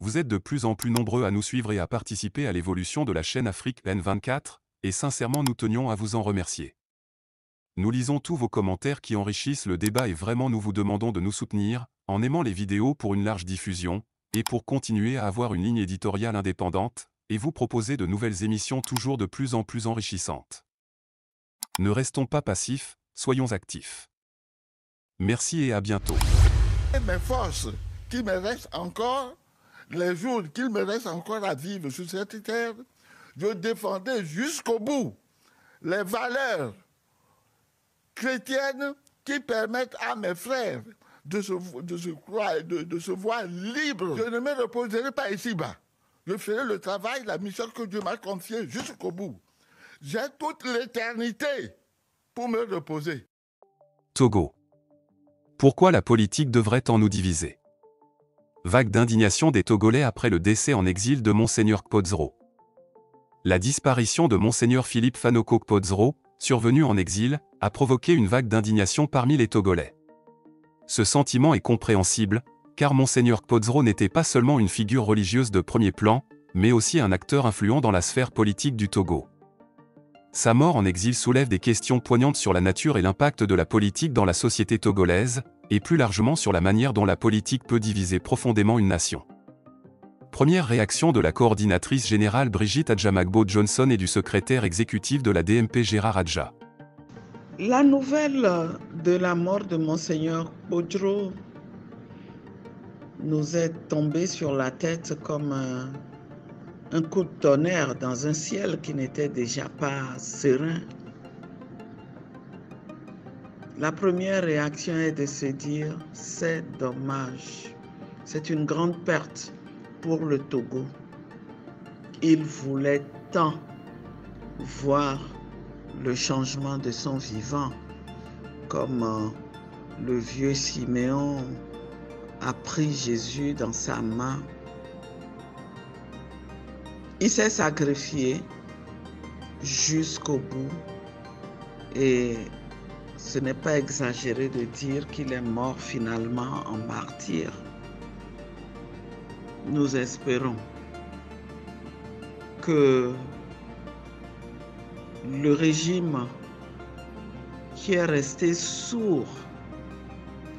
Vous êtes de plus en plus nombreux à nous suivre et à participer à l'évolution de la chaîne Afrique N24, et sincèrement nous tenions à vous en remercier. Nous lisons tous vos commentaires qui enrichissent le débat et vraiment nous vous demandons de nous soutenir, en aimant les vidéos pour une large diffusion, et pour continuer à avoir une ligne éditoriale indépendante, et vous proposer de nouvelles émissions toujours de plus en plus enrichissantes. Ne restons pas passifs, soyons actifs. Merci et à bientôt. Mes forces qui me restent encore, les jours qu'il me reste encore à vivre sur cette terre, je défendrai jusqu'au bout les valeurs chrétiennes qui permettent à mes frères de se voir libres. Je ne me reposerai pas ici-bas. Je ferai le travail, la mission que Dieu m'a confiée jusqu'au bout. J'ai toute l'éternité pour me reposer. Togo. Pourquoi la politique devrait-on nous diviser? Vague d'indignation des Togolais après le décès en exil de Monseigneur Kpodzro. La disparition de Monseigneur Philippe Fanoko Kpodzro, survenu en exil, a provoqué une vague d'indignation parmi les Togolais. Ce sentiment est compréhensible, car Monseigneur Kpodzro n'était pas seulement une figure religieuse de premier plan, mais aussi un acteur influent dans la sphère politique du Togo. Sa mort en exil soulève des questions poignantes sur la nature et l'impact de la politique dans la société togolaise, et plus largement sur la manière dont la politique peut diviser profondément une nation. Première réaction de la coordinatrice générale Brigitte Adjamagbo Johnson et du secrétaire exécutif de la DMP Gérard Adja. La nouvelle de la mort de Monseigneur Kpodzro nous est tombée sur la tête comme un coup de tonnerre dans un ciel qui n'était déjà pas serein. La première réaction est de se dire, c'est dommage, c'est une grande perte pour le Togo. Il voulait tant voir le changement de son vivant, comme le vieux Siméon a pris Jésus dans sa main. Il s'est sacrifié jusqu'au bout et ce n'est pas exagéré de dire qu'il est mort finalement en martyr. Nous espérons que le régime qui est resté sourd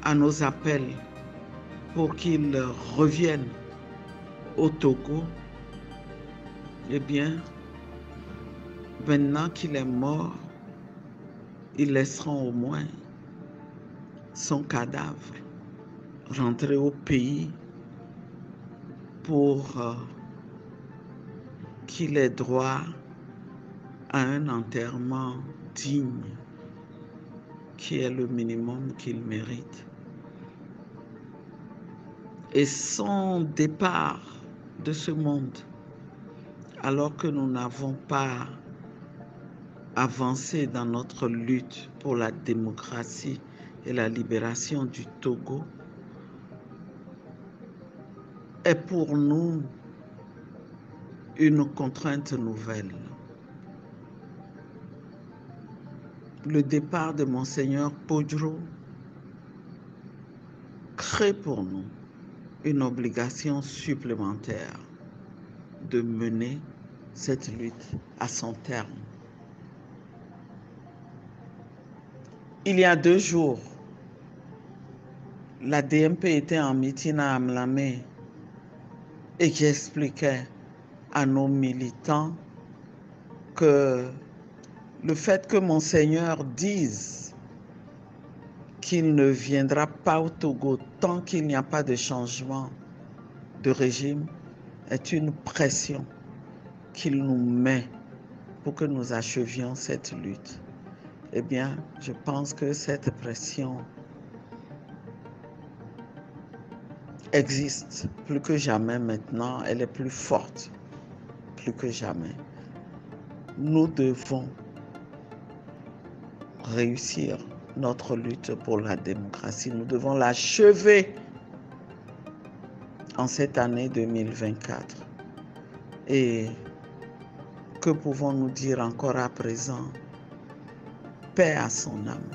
à nos appels pour qu'il revienne au Togo, eh bien, maintenant qu'il est mort, ils laisseront au moins son cadavre rentrer au pays pour qu'il ait droit à un enterrement digne, qui est le minimum qu'il mérite. Et son départ de ce monde, alors que nous n'avons pas avancé dans notre lutte pour la démocratie et la libération du Togo, est pour nous une contrainte nouvelle. Le départ de Monseigneur Kpodzro crée pour nous une obligation supplémentaire de mener cette lutte à son terme. Il y a 2 jours, la DMP était en meeting à Amlamé et qui expliquait à nos militants que le fait que Monseigneur dise qu'il ne viendra pas au Togo tant qu'il n'y a pas de changement de régime est une pression qu'il nous met pour que nous achevions cette lutte. Eh bien, je pense que cette pression existe plus que jamais maintenant, elle est plus forte, plus que jamais. Nous devons réussir notre lutte pour la démocratie. Nous devons l'achever en cette année 2024. Et que pouvons-nous dire encore à présent? Paix à son âme.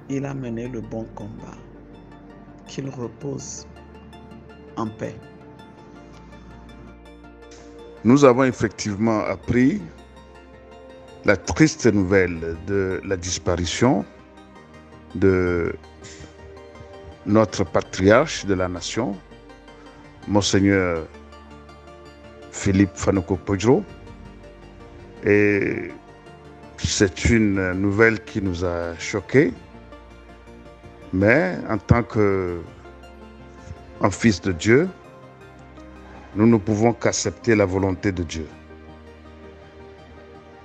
Il a mené le bon combat. Qu'il repose en paix. Nous avons effectivement appris la triste nouvelle de la disparition de notre patriarche de la nation, Monseigneur Philippe Fanoko Podjro. Et c'est une nouvelle qui nous a choqués. Mais en tant qu'un fils de Dieu, nous ne pouvons qu'accepter la volonté de Dieu.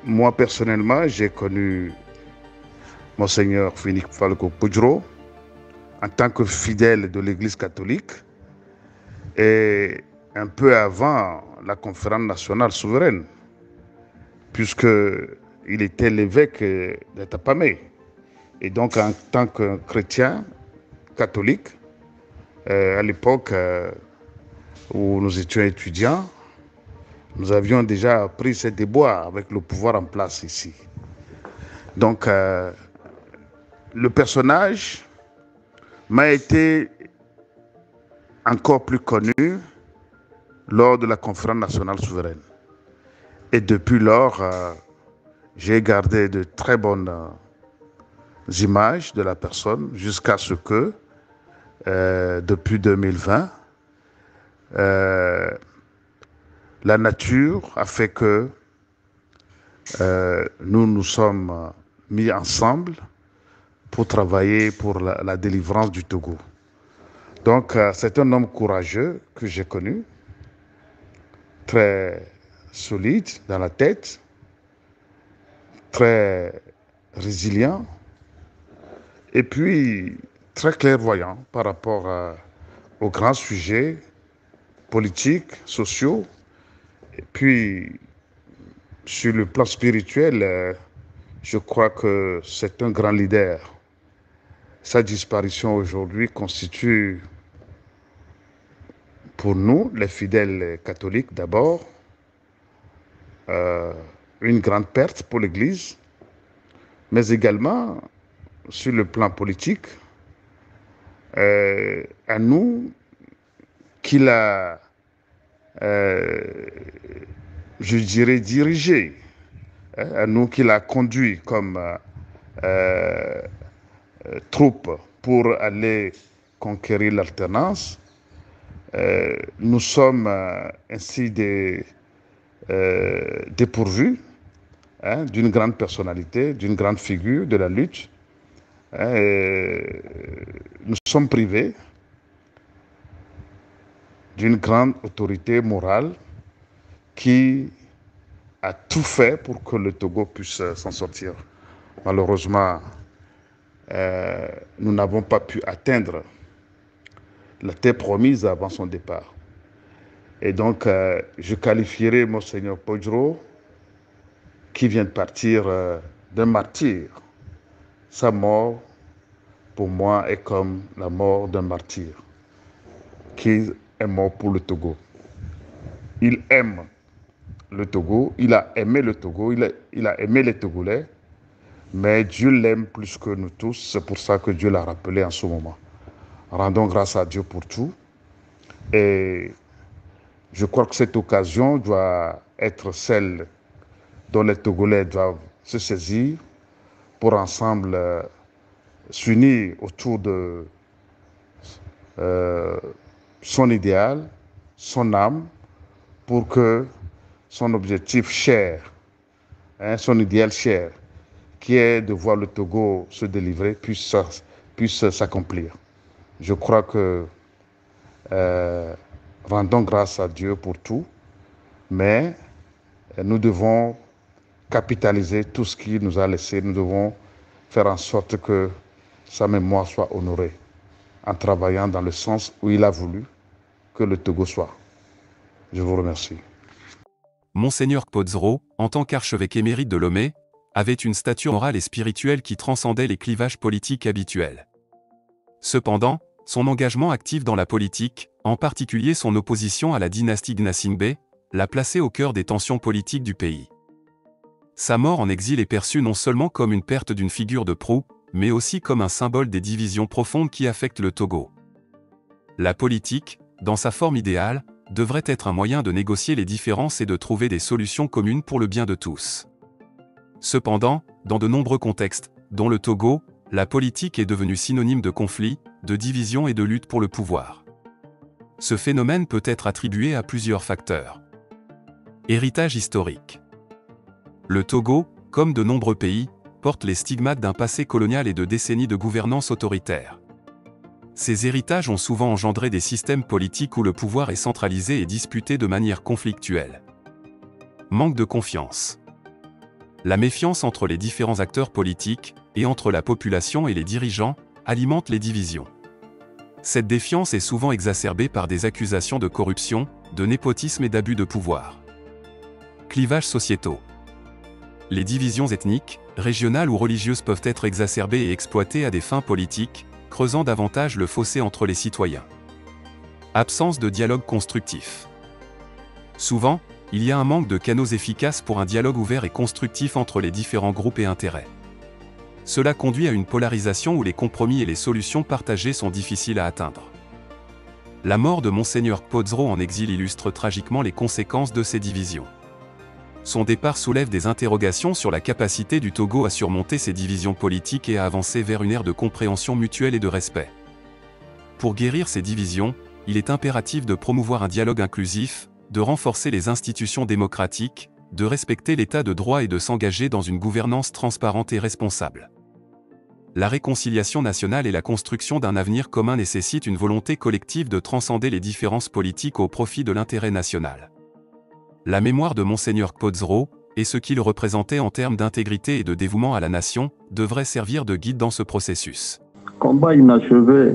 Moi, personnellement, j'ai connu Monseigneur Philippe Fanoko Podjro en tant que fidèle de l'Église catholique et un peu avant la conférence nationale souveraine, puisqu'il était l'évêque de Tapamé. Et donc, en tant que chrétien catholique, à l'époque où nous étions étudiants, nous avions déjà appris ces déboires avec le pouvoir en place ici. Donc, le personnage m'a été encore plus connu lors de la conférence nationale souveraine. Et depuis lors, j'ai gardé de très bonnes images de la personne jusqu'à ce que, depuis 2020, la nature a fait que nous nous sommes mis ensemble pour travailler pour la délivrance du Togo. Donc, c'est un homme courageux que j'ai connu, très solide dans la tête, très résilient, et puis très clairvoyant par rapport aux grands sujets politiques, sociaux. Et puis, sur le plan spirituel, je crois que c'est un grand leader. Sa disparition aujourd'hui constitue pour nous, les fidèles catholiques d'abord, une grande perte pour l'Église, mais également sur le plan politique, à nous qu'il a, je dirais, dirigé, à nous qu'il a conduit comme troupe pour aller conquérir l'alternance. Nous sommes ainsi dépourvus d'une grande personnalité, d'une grande figure de la lutte. Nous sommes privés d'une grande autorité morale qui a tout fait pour que le Togo puisse s'en sortir. Malheureusement, nous n'avons pas pu atteindre la terre promise avant son départ. Et donc, je qualifierais Monseigneur Podjro, qui vient de partir, d'un martyr. Sa mort, pour moi, est comme la mort d'un martyr, qui est mort pour le Togo. Il aime le Togo, il a aimé le Togo, il a aimé les Togolais, mais Dieu l'aime plus que nous tous, c'est pour ça que Dieu l'a rappelé en ce moment. Rendons grâce à Dieu pour tout. Et je crois que cette occasion doit être celle dont les Togolais doivent se saisir pour ensemble s'unir autour de son idéal, son âme, pour que son objectif cher, son idéal cher, qui est de voir le Togo se délivrer, puisse s'accomplir. Je crois que rendons grâce à Dieu pour tout, mais nous devons capitaliser tout ce qu'il nous a laissé. Nous devons faire en sorte que sa mémoire soit honorée en travaillant dans le sens où il a voulu que le Togo soit. Je vous remercie. Monseigneur Podjro, en tant qu'archevêque émérite de Lomé, avait une stature morale et spirituelle qui transcendait les clivages politiques habituels. Cependant, son engagement actif dans la politique, en particulier son opposition à la dynastie Gnassingbé, l'a placé au cœur des tensions politiques du pays. Sa mort en exil est perçue non seulement comme une perte d'une figure de proue, mais aussi comme un symbole des divisions profondes qui affectent le Togo. La politique, dans sa forme idéale, devrait être un moyen de négocier les différences et de trouver des solutions communes pour le bien de tous. Cependant, dans de nombreux contextes, dont le Togo, la politique est devenue synonyme de conflit, de division et de lutte pour le pouvoir. Ce phénomène peut être attribué à plusieurs facteurs. Héritage historique. Le Togo, comme de nombreux pays, porte les stigmates d'un passé colonial et de décennies de gouvernance autoritaire. Ces héritages ont souvent engendré des systèmes politiques où le pouvoir est centralisé et disputé de manière conflictuelle. Manque de confiance. La méfiance entre les différents acteurs politiques, et entre la population et les dirigeants, alimente les divisions. Cette défiance est souvent exacerbée par des accusations de corruption, de népotisme et d'abus de pouvoir. Clivages sociétaux. Les divisions ethniques, régionales ou religieuses peuvent être exacerbées et exploitées à des fins politiques, creusant davantage le fossé entre les citoyens. Absence de dialogue constructif. Souvent, il y a un manque de canaux efficaces pour un dialogue ouvert et constructif entre les différents groupes et intérêts. Cela conduit à une polarisation où les compromis et les solutions partagées sont difficiles à atteindre. La mort de Monseigneur Kpodzro en exil illustre tragiquement les conséquences de ces divisions. Son départ soulève des interrogations sur la capacité du Togo à surmonter ces divisions politiques et à avancer vers une ère de compréhension mutuelle et de respect. Pour guérir ces divisions, il est impératif de promouvoir un dialogue inclusif, de renforcer les institutions démocratiques, de respecter l'état de droit et de s'engager dans une gouvernance transparente et responsable. La réconciliation nationale et la construction d'un avenir commun nécessitent une volonté collective de transcender les différences politiques au profit de l'intérêt national. La mémoire de Monseigneur Kpodzro, et ce qu'il représentait en termes d'intégrité et de dévouement à la nation, devrait servir de guide dans ce processus. Combat inachevé,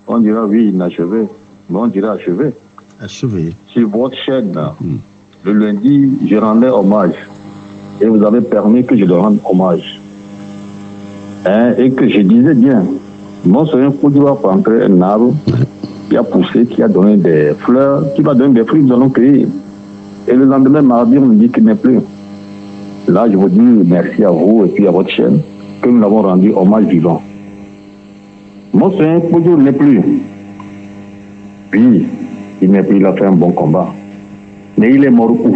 on dira oui inachevé, mais on dira achevé. Achevé. Sur votre chaîne, le lundi, je rendais hommage, et vous avez permis que je le rende hommage. Et que je disais bien, Monseigneur Kpodzro a planté un arbre qui a poussé, qui a donné des fleurs, qui va donner des fruits, nous allons cueillir. Et le lendemain, mardi, on me dit qu'il n'est plus. Là, je vous dis merci à vous et puis à votre chaîne, que nous l'avons rendu hommage vivant. Monseigneur Kpodzro n'est plus. Oui, il n'est plus, il a fait un bon combat. Mais il est mort où?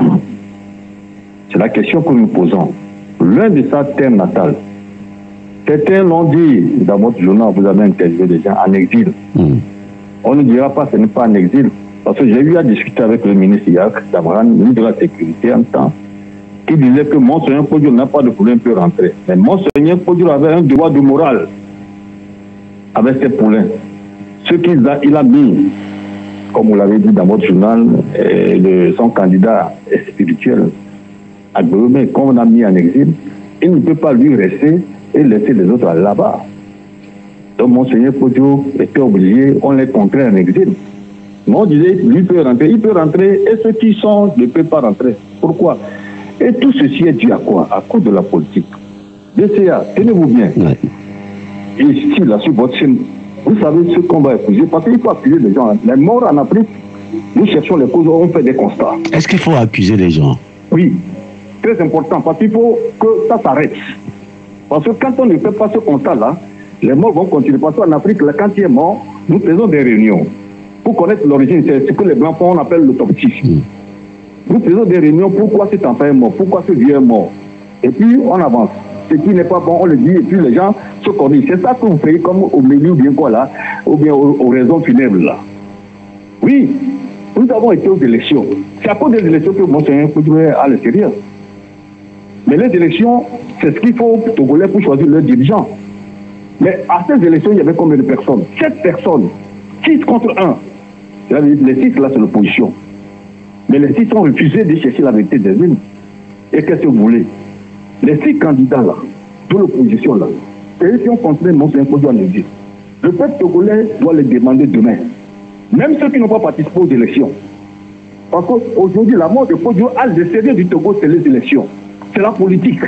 C'est la question que nous posons. Loin de sa terre natale. Certains l'ont dit dans votre journal, vous avez interviewé des gens en exil. On ne dira pas que ce n'est pas en exil. Parce que j'ai eu à discuter avec le ministre Yak Damran, ministre de la Sécurité en temps, qui disait que Monseigneur Kpodzro n'a pas de problème pour rentrer. Mais Monseigneur Kpodzro avait un devoir de morale avec ses poulains. Ce qu'il a mis, comme vous l'avez dit dans votre journal, son candidat spirituel, à Gbemé, comme on a mis en exil, il ne peut pas lui rester et laisser les autres là-bas. Donc Monseigneur Kpodzro était obligé, on les contraint en exil. Mais on disait, lui peut rentrer, il peut rentrer, et ceux qui sont ne peuvent pas rentrer. Pourquoi? Et tout ceci est dû à quoi? À cause de la politique. DCA, tenez-vous bien. Ouais. Et ici, là, sur votre chaîne, vous savez ce qu'on va épouser, parce qu'il faut accuser les gens. Les morts en Afrique, nous cherchons les causes, on fait des constats. Est-ce qu'il faut accuser les gens? Oui, très important, parce qu'il faut que ça s'arrête. Parce que quand on ne fait pas ce constat-là, les morts vont continuer. Parce qu'en Afrique, là, quand il est mort, nous faisons des réunions. Pour connaître l'origine, c'est ce que les Blancs font, on appelle l'autopsie. Nous faisons des réunions, pourquoi cet enfant est mort, pourquoi ce vieux est mort. Et puis on avance. Ce qui n'est pas bon, on le dit, et puis les gens se corrigent. C'est ça que vous faites comme au milieu, ou bien quoi là, ou bien aux raisons funèbres là. Oui, nous avons été aux élections. C'est à cause des élections que Monseigneur Kpodzro est à l'extérieur. Mais les élections, c'est ce qu'il faut aux Togolais pour choisir leurs dirigeants. Mais à ces élections, il y avait combien de personnes? 7 personnes. 6 contre 1. Les 6 là, c'est l'opposition. Mais les 6 ont refusé de chercher la vérité des urnes. Et qu'est-ce que vous voulez? Les 6 candidats là, de l'opposition là, c'est eux qui ont contré Monseigneur Kpodzro en exil. Le peuple togolais doit les demander demain. Même ceux qui n'ont pas participé aux élections. Parce qu'aujourd'hui, la mort de Kpodzro a le sérieux du Togo, c'est les élections. C'est la politique.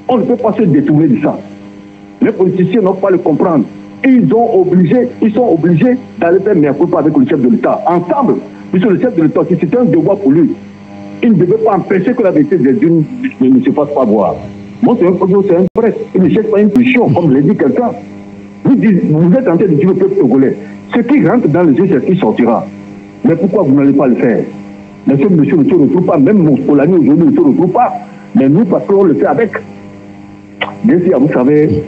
On ne peut pas se détourner de ça. Les politiciens n'ont pas à le comprendre. Ils sont obligés d'aller faire mercredi avec le chef de l'État, ensemble. Puisque le chef de l'État, c'était un devoir pour lui. Il ne devait pas empêcher que la vérité des unes ne se fasse pas voir. Moi, c'est un prêtre. Il ne cherche pas une position, comme l'a dit quelqu'un. Vous êtes en train de dire au peuple togolais. Ce qui rentre dans les yeux, c'est ce qui sortira. Mais pourquoi vous n'allez pas le faire? Mais ce monsieur ne se retrouve pas, même mon Polani aujourd'hui ne se retrouve pas. Mais nous, parce qu'on le fait avec. Bien sûr, vous savez,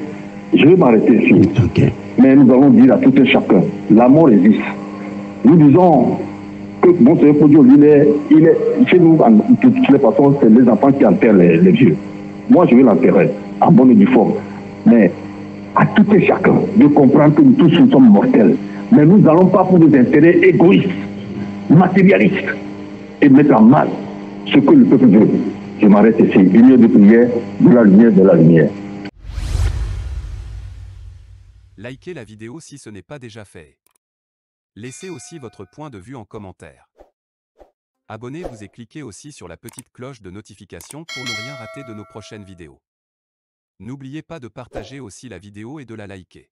je vais m'arrêter ici. Okay. Mais nous allons dire à tout un chacun, la mort existe. Nous disons que Monseigneur Podio, il est, chez nous, de toutes les façons, c'est les enfants qui enterrent les vieux. Moi, je vais l'enterrer, en bonne et due forme. Mais à tout un chacun de comprendre que nous tous nous sommes mortels. Mais nous n'allons pas pour des intérêts égoïstes, matérialistes, et mettre en mal ce que le peuple veut. Je m'arrête ici. Lumière de prière, de la lumière, de la lumière. Likez la vidéo si ce n'est pas déjà fait. Laissez aussi votre point de vue en commentaire. Abonnez-vous et cliquez aussi sur la petite cloche de notification pour ne rien rater de nos prochaines vidéos. N'oubliez pas de partager aussi la vidéo et de la liker.